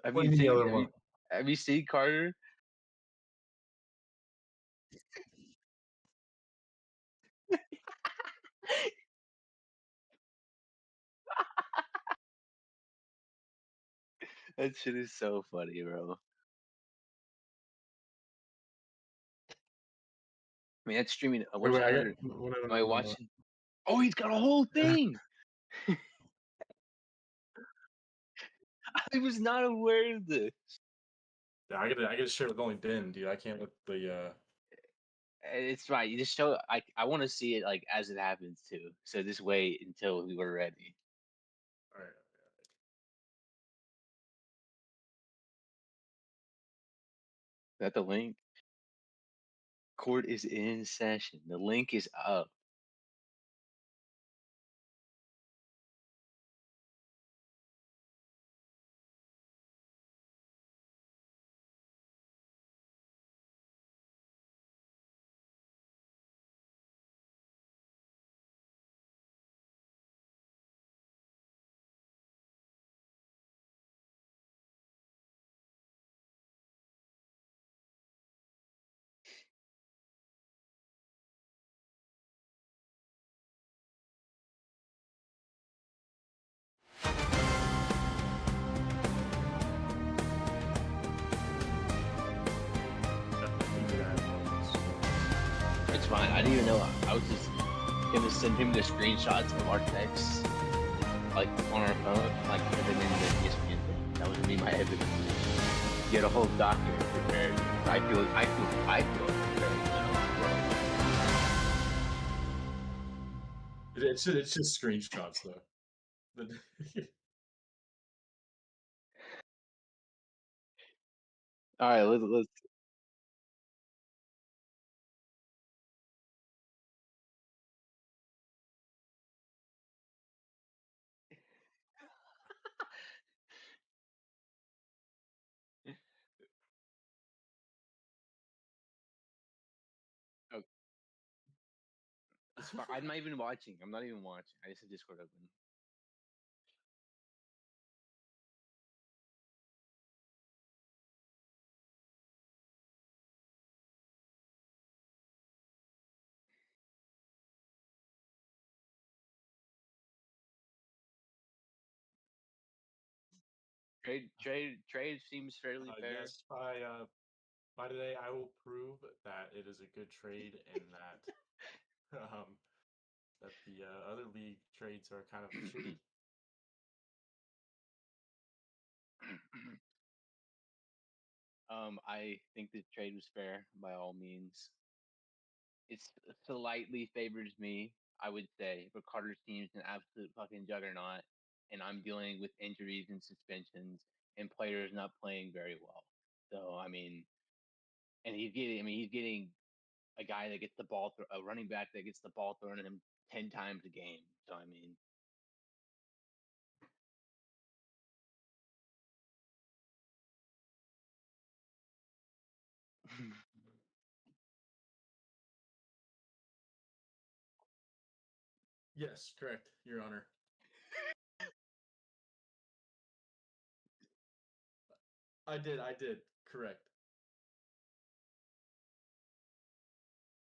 Have What do you you mean the seen? other one? Have you seen Carter? That shit is so funny, bro. I mean, that's streaming. Wait, Where's wait, I got Carter? what Am I watching? Oh, he's got a whole thing. I was not aware of this. yeah, I gotta share with only Ben, dude. I can't let the It's right. You just show. I want to see it like as it happens too. So just wait until we were ready. Is all right. that the link? Court is in session. The link is up. Definitely do that It's fine. I didn't even know. I was just gonna send him the screenshots of our texts, like on our phone, like and then in the ESPN thing. That was gonna be my evidence. Get a whole document prepared. I feel prepared It's just screenshots though. But now. All right, let's. Oh, it's fine. I'm not even watching. I'm not even watching. I just have Discord open. Trade seems fairly fair. yes, by today I will prove that it is a good trade and that that the other league trades are kind of shitty. I think the trade was fair by all means. It's slightly favors me, I would say, but Carter's team's an absolute fucking juggernaut, and I'm dealing with injuries and suspensions and players not playing very well. So I mean, and he's getting a guy that gets the ball, a running back that gets the ball thrown at him 10 times a game. So I mean, Yes, correct, Your Honor. I did, correct.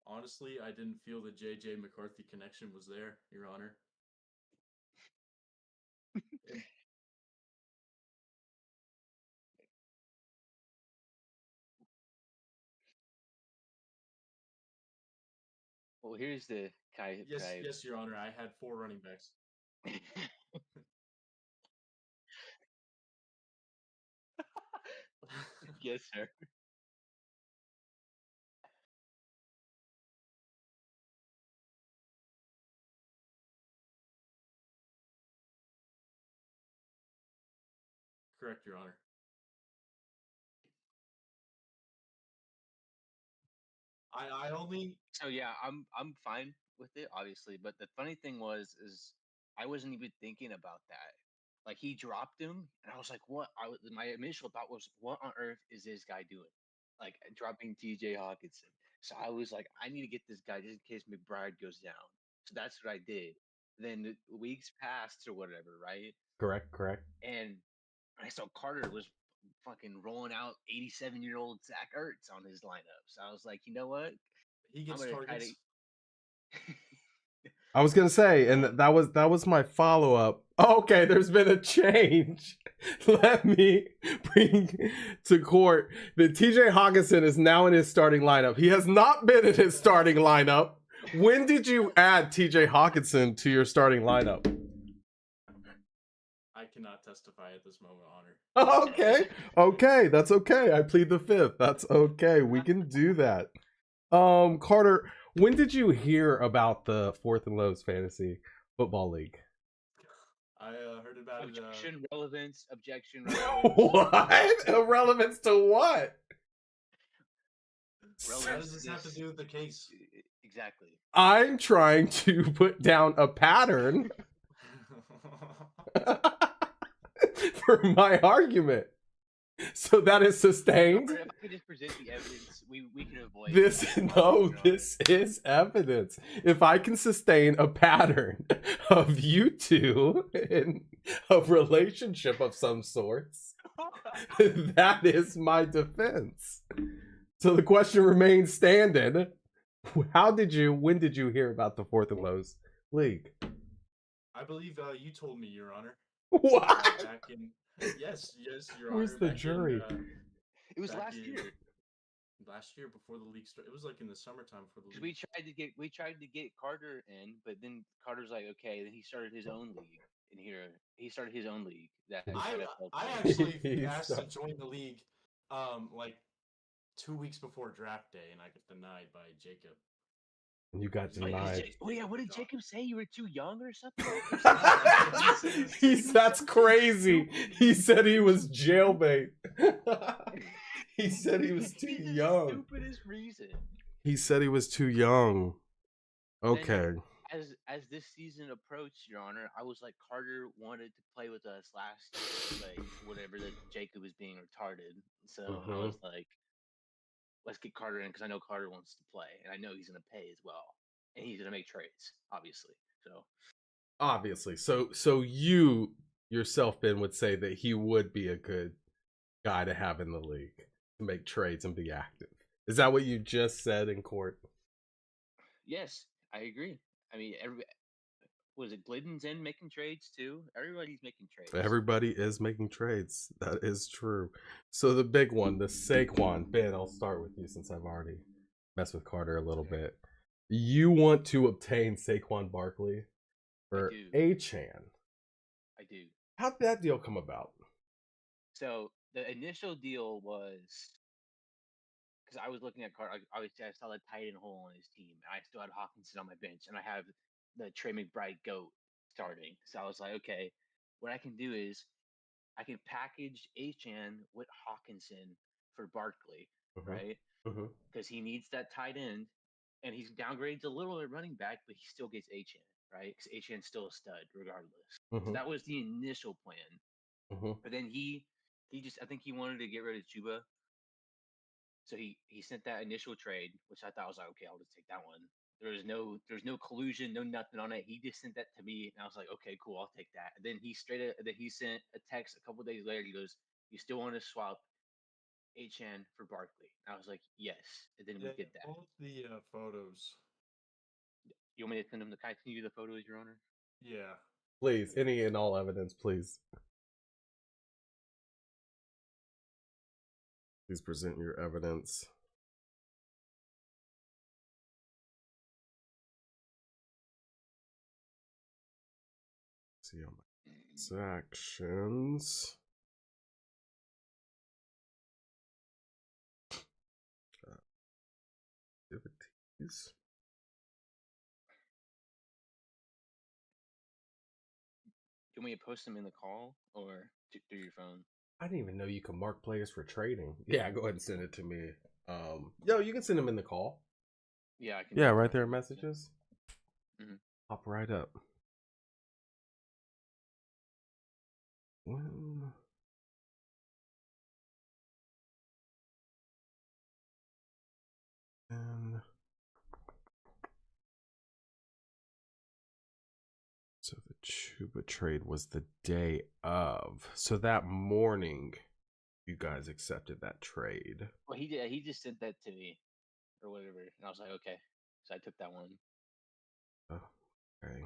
Honestly, I didn't feel the JJ McCarthy connection was there, Your Honor. And well, here's the yes, yes, Your Honor, I had four running backs. yes, sir. Correct, Your Honor. I only So yeah, I'm fine with it, obviously. But the funny thing is I wasn't even thinking about that. Like he dropped him, and I was like, "What?" My initial thought was, "What on earth is this guy doing?" Like dropping T.J. Hawkinson. So I was like, "I need to get this guy just in case McBride goes down." So that's what I did. Then the weeks passed or whatever, right? correct, correct. And I saw Carter was fucking rolling out 87-year-old Zach Ertz on his lineup. So I was like, you know what? He I'm gets gonna try to. targets. I was gonna say, and that was my follow up. Okay, there's been a change. Let me bring to court that TJ Hawkinson is now in his starting lineup. He has not been in his starting lineup. When did you add TJ Hawkinson to your starting lineup? I cannot testify at this moment, Honor. Okay, that's okay. I plead the fifth. That's okay. We can do that. Carter, when did you hear about the Fourth and Lowe's Fantasy Football League? I heard about it. Objection, relevance, objection, relevance. What? Irrelevance to what? How does this have to do with the case? Exactly. I'm trying to put down a pattern for my argument. So that is sustained. If I could just present the evidence, we can avoid This is evidence. If I can sustain a pattern of you two in a relationship of some sorts, that is my defense. So the question remains standing. When did you hear about the Fourth and Lowe's League? I believe you told me, Your Honor. What? Back in yes, Your Honor. Where's the jury? It was last year. Last year before the league started. It was like in the summertime for the league. We tried to get Carter in, but then Carter's like, okay. Then he started his own league in here. He started his own league. I actually asked to join the league, like 2 weeks before draft day, and I got denied by Jacob. You got denied. Oh yeah, what did Jacob say? You were too young or something? That's crazy. He said he was jailbait. He said he was too young. Stupidest reason. He said he was too young. Okay. As this season approached, Your Honor, I was like, Carter wanted to play with us last year, but whatever, that Jacob was being retarded. So I was like, let's get Carter in because I know Carter wants to play, and I know he's going to pay as well, and he's going to make trades, obviously. So you yourself, Ben, would say that he would be a good guy to have in the league to make trades and be active. Is that what you just said in court? Yes, I agree. I mean, was it Glidden's in making trades too? Everybody's making trades. Everybody is making trades. That is true. So the big one, the Saquon. Ben, I'll start with you since I've already messed with Carter a little bit. You want to obtain Saquon Barkley for Achane. I do. How did that deal come about? So the initial deal was because I was looking at Carter. Obviously, I saw the tight end hole on his team. I still had Hawkinson on my bench, and I have the Trey McBride GOAT starting. So I was like, okay, what I can do is I can package Achane with Hawkinson for Barkley, right? Because he needs that tight end, and he's downgrades a little at running back, but he still gets Achane, right? Because Achane's still a stud regardless. So that was the initial plan. But then I think he wanted to get rid of Chuba. So he sent that initial trade, which I thought was like, okay, I'll just take that one. There's no collusion, no nothing on it. He just sent that to me, and I was like, okay, cool, I'll take that. And then he sent a text a couple days later. He goes, "You still want to swap Achane for Barkley?" And I was like, yes. And then we did that. Both the photos. You want me to send him continue the photos, Your Honor? Yeah. Please, any and all evidence, please. Please present your evidence. See on my transactions. Activities. Do you want me to post them in the call or through your phone? I didn't even know you could mark players for trading. Yeah, go ahead and send it to me. Yo, you can send them in the call. Yeah, I can. Yeah, right there in messages. Hop right up. So the Chuba trade was the day of. So that morning, you guys accepted that trade. Well, he did. He just sent that to me, or whatever, and I was like, okay. So I took that one. Okay.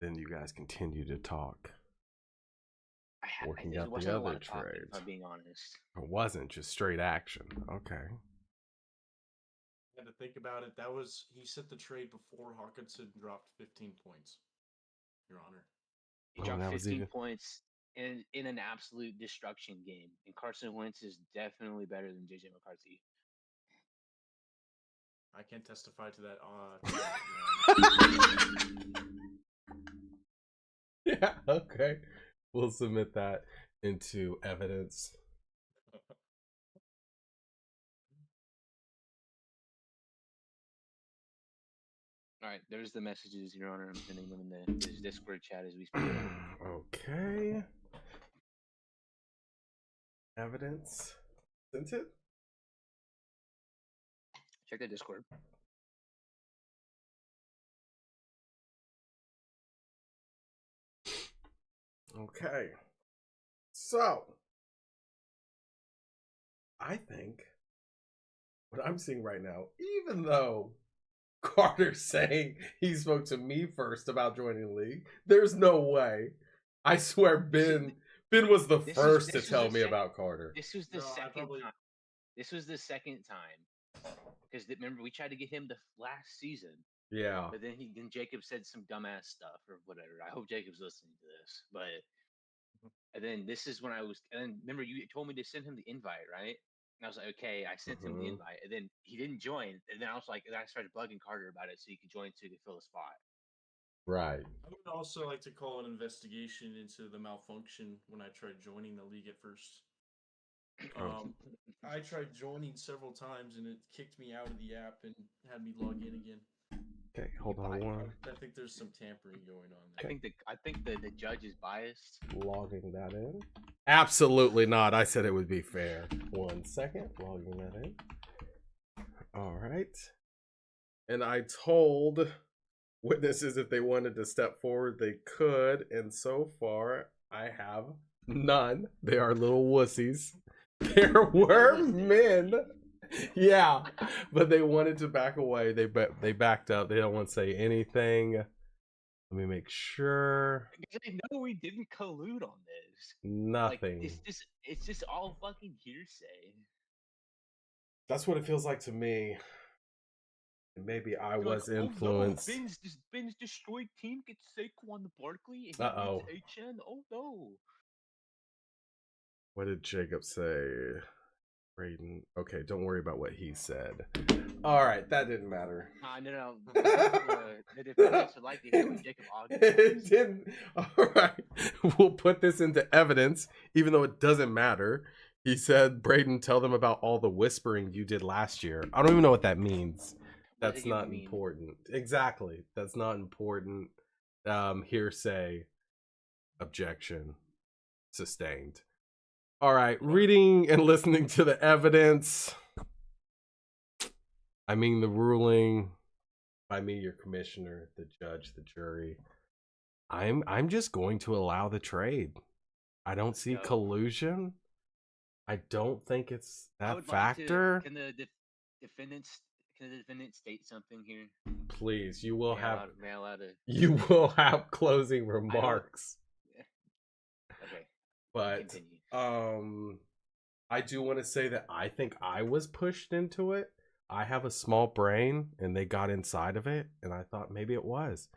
Then you guys continue to talk. Working It out wasn't the a lot other of talking, trades. if I'm being honest. It wasn't just straight action. Okay. I had to think about it. That was he sent the trade before Hawkinson dropped 15 points, Your Honor. He Oh, dropped that was 15 even- points in an absolute destruction game, and Carson Wentz is definitely better than JJ McCarthy. I can't testify to that. Yeah, okay. We'll submit that into evidence. All right, there's the messages, Your Honor. I'm sending them in this Discord chat as we speak. Okay. Evidence sent it. Check the Discord. Okay. So, I think what I'm seeing right now, even though Carter's saying he spoke to me first about joining the league, there's no way. I swear Ben was the first to tell me about Carter. This was the second time. This was the second time. Because remember, we tried to get him the last season. Yeah. But then Jacob said some dumbass stuff or whatever. I hope Jacob's listening to this. But and then this is when I was. And then remember, you told me to send him the invite, right? And I was like, okay, I sent him the invite, and then he didn't join. And then I was like, and I started bugging Carter about it so he could join so he could fill the spot. Right. I would also like to call an investigation into the malfunction when I tried joining the league at first. I tried joining several times and it kicked me out of the app and had me log in again. Okay, hold on one. I think there's some tampering going on I there. think the judge is biased. Logging that in. Absolutely not. I said it would be fair. 1 second. Logging that in. All right. And I told witnesses if they wanted to step forward, they could. And so far, I have none. They are little wussies. There were men. Yeah, but they wanted to back away. They backed out. They don't want to say anything. Let me make sure. Because I know we didn't collude on this. Nothing. Like, it's just all fucking hearsay. That's what it feels like to me. Maybe I was influenced. Oh, no, Ben's destroyed team gets Saquon Barkley and Uh-oh. HN. Oh no. What did Jacob say? Braden. Okay, don't worry about what he said. All right, that didn't matter. No. The defendants would like to hear what Jacob argued. It didn't. All right, we'll put this into evidence, even though it doesn't matter. He said, Braden, tell them about all the whispering you did last year. I don't even know what that means. That's not important. Exactly. That's not important. Hearsay. Objection. Sustained. All right. Reading and listening to the evidence. I mean the ruling. By me, your commissioner, the judge, the jury. I'm just going to allow the trade. I don't see collusion. I don't think it's that factor. Can the defendant state something here? Please, you will have. May I allow to? You will have closing remarks. Okay. But continue. I do want to say that I think I was pushed into it. I have a small brain, and they got inside of it, and I thought maybe it was,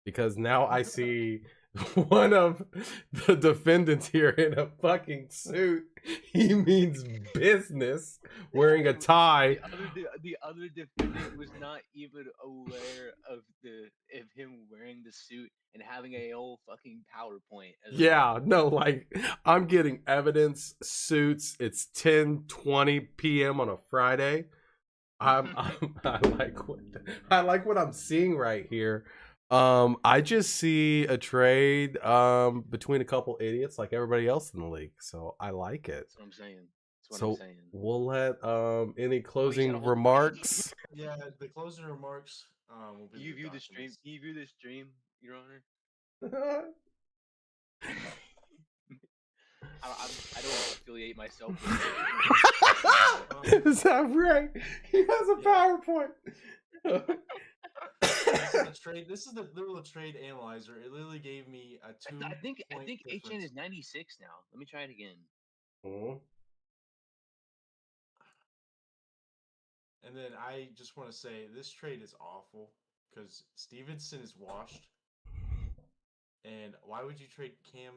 because now I see one of the defendants here in a fucking suit. He means business, wearing a tie. The other defendant was not even aware of him wearing the suit and having a whole fucking PowerPoint. Yeah, no, like, I'm getting evidence, suits. It's 10:20 p.m. on a Friday. I like what I'm seeing right here. I just see a trade between a couple idiots like everybody else in the league. So I like it. That's what I'm saying. So we'll let any closing remarks. Yeah, the closing remarks will be. Can you view the stream, Your Honor? I don't affiliate myself with it. Is that right? He has a PowerPoint. This is the trade. This is the little trade analyzer. It literally gave me a 2 I think point HN difference. is 96 now. Let me try it again. Mhm. And then I just want to say this trade is awful because Stevenson is washed. And why would you trade Cam?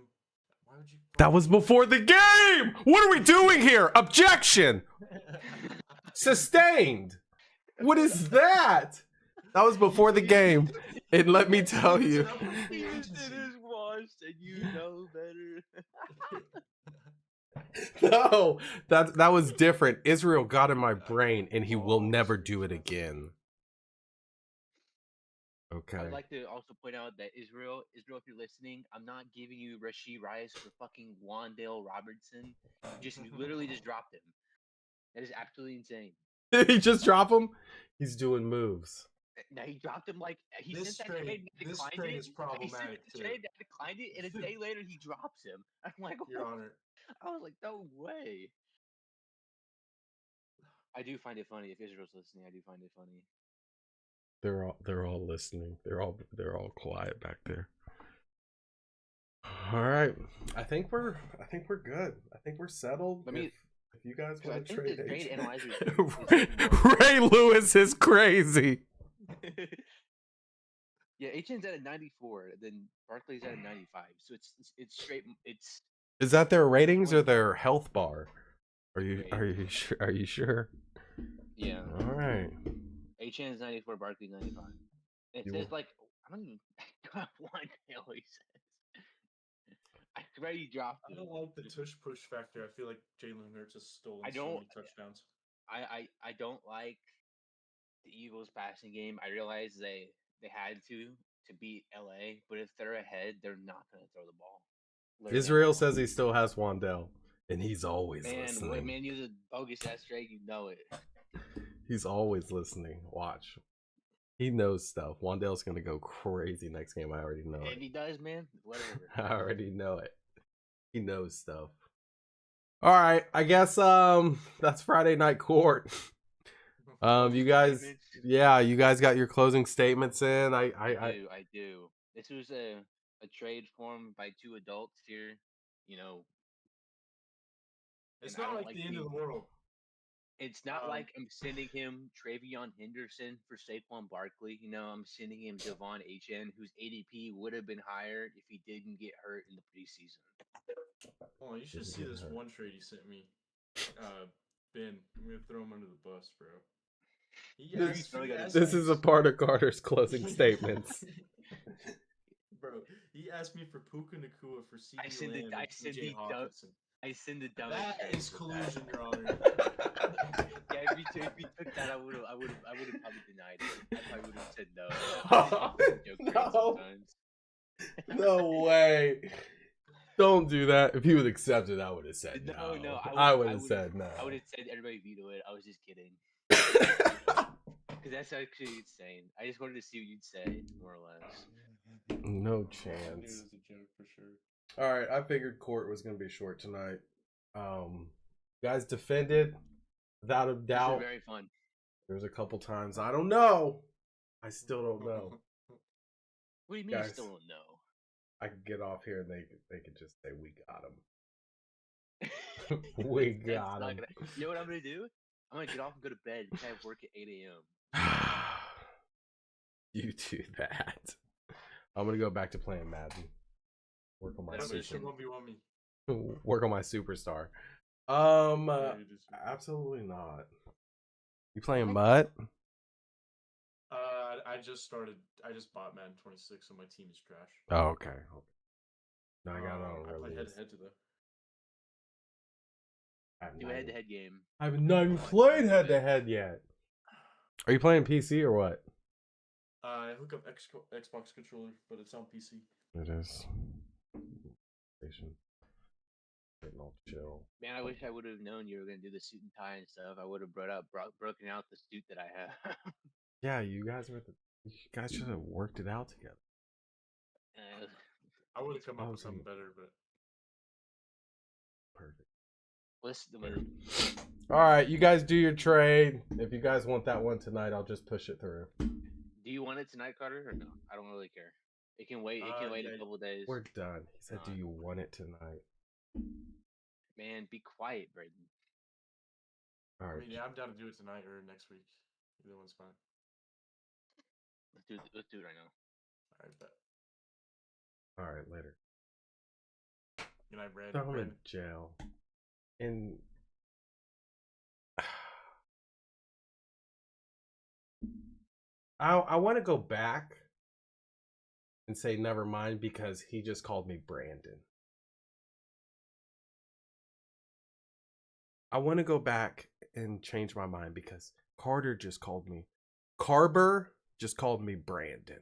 Why would you? That was before the game. What are we doing here? Objection. Sustained. What is that? That was before the game. And let me tell you. Stevenson is washed, and you know better. No, that was different. Israel got in my brain, and he will never do it again. Okay. I'd like to also point out that Israel, if you're listening, I'm not giving you Rasheed Rice for fucking Wandale Robertson. You literally just dropped him. That is absolutely insane. Did he just drop him? He's doing moves. Now he dropped him like he This sent that trade. this declined trade it. is problematic, He sent the too. trade, declined it, and a day later he drops him. I'm like, Your what? Honor. I was like, no way. I do find it funny. If Israel's listening, I do find it funny. They're all listening. They're all quiet back there. All right. I think we're good. I think we're settled. Let me- if you guys 'cause I want to think trade the trade H- analyzer Ray Lewis is crazy. Yeah, HN's at a 94, then Barkley's at a 95. So it's straight. It's Is that their ratings or their health bar? Are you sure? Are you sure? yeah. All right. HN is 94, Barkley 95. It You says will- like I don't even one hill. He says I already dropped I him. don't like the tush push factor. I feel like Jalen Hurts has stolen I so don't- many touchdowns. I don't like the Eagles passing game. I realize they had to beat LA, but if they're ahead, they're not going to throw the ball. Literally Israel not. says he still has Wandell, and he's always Man, listening. what man use a bogus ass trade? You know it. He's always listening. Watch. He knows stuff. Wandell's gonna go crazy next game. I already know If it. he does, man, whatever. I already know it. He knows stuff. All right, I guess that's Friday Night Court. You guys, Statements? yeah, you guys got your closing statements in. I do. This was a trade formed by two adults here. You know, It's and I not don't like the end being- of the world. It's not like I'm sending him Travion Henderson for Saquon Barkley. You know, I'm sending him Devon HN, whose ADP would have been higher if he didn't get hurt in the preseason. Oh, you should see this one trade he sent me. Ben, I'm gonna throw him under the bus, bro. This is a part of Carter's closing statements. Bro, he asked me for Puka Nakua for CD I send Lamb the- I and send TJ the dumb- Hawkinson. I send the dumb. That is collusion, Your Honor. Yeah, if you took that, I would have probably denied it. I probably would have said no. No. Sometimes. No way. Don't do that. If he would accept it, I would have said no. No, I would have said no. I would have said everybody veto it. I was just kidding. Because that's actually insane. I just wanted to see what you'd say, more or less. No I knew it chance. was a joke for sure. All right, I figured court was going to be short tonight. Guys defended without a These are doubt. very fun. There's a couple times I don't know. I still don't know. What do you mean Guys. you still don't know? I could get off here and they could just say we got him. We That's got not him. gonna- You know what I'm gonna do? I'm gonna get off and go to bed because I have work at 8 a.m. You do that. I'm gonna go back to playing Madden. Work on my That'll be Somebody should super. 1v1 me. Work on my superstar. Yeah, you just- Absolutely not. You playing Mutt? I just started. I just bought Madden 26, so my team is trash. Oh, okay. No, I got it on I play release. head to head to the. Do a head-to-head game. I haven't even played head to head yet. Are you playing PC or what? I hook up Xbox controller, but it's on PC. It is. Station. Getting all chill. Man, I wish I would have known you were gonna do the suit and tie and stuff. I would have broken out the suit that I have. Yeah, you guys should have worked it out together. I would have come up with Okay. something better, but Perfect. Listen, All right, you guys do your trade. If you guys want that one tonight, I'll just push it through. do you want it tonight, Carter, or no? I don't really care. It can wait. It can wait yeah. a couple days. We're done. He said, "Do you want it tonight?" Man, be quiet, Braden. All I right. mean, yeah, I'm down to do it tonight or next week. Either one's fine. Let's do it right now. All right, bet. All right, later. Good night, Brad. Throw him in Brandon. jail. And I want to go back and say never mind because he just called me Brandon. I want to go back and change my mind because Carter just called me. Carber just called me Brandon.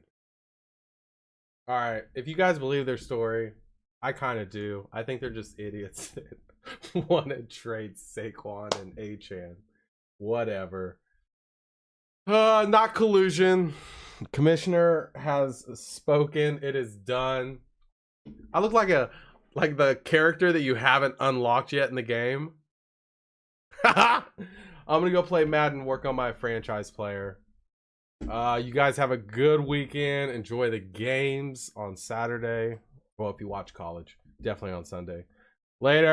All right, if you guys believe their story, I kind of do. I think they're just idiots that want to trade Saquon and Achane. Whatever. Not collusion. Commissioner has spoken. It is done. I look like the character that you haven't unlocked yet in the game. I'm gonna go play Madden, work on my franchise player. You guys have a good weekend. Enjoy the games on Saturday. Well, if you watch college, definitely on Sunday. Later.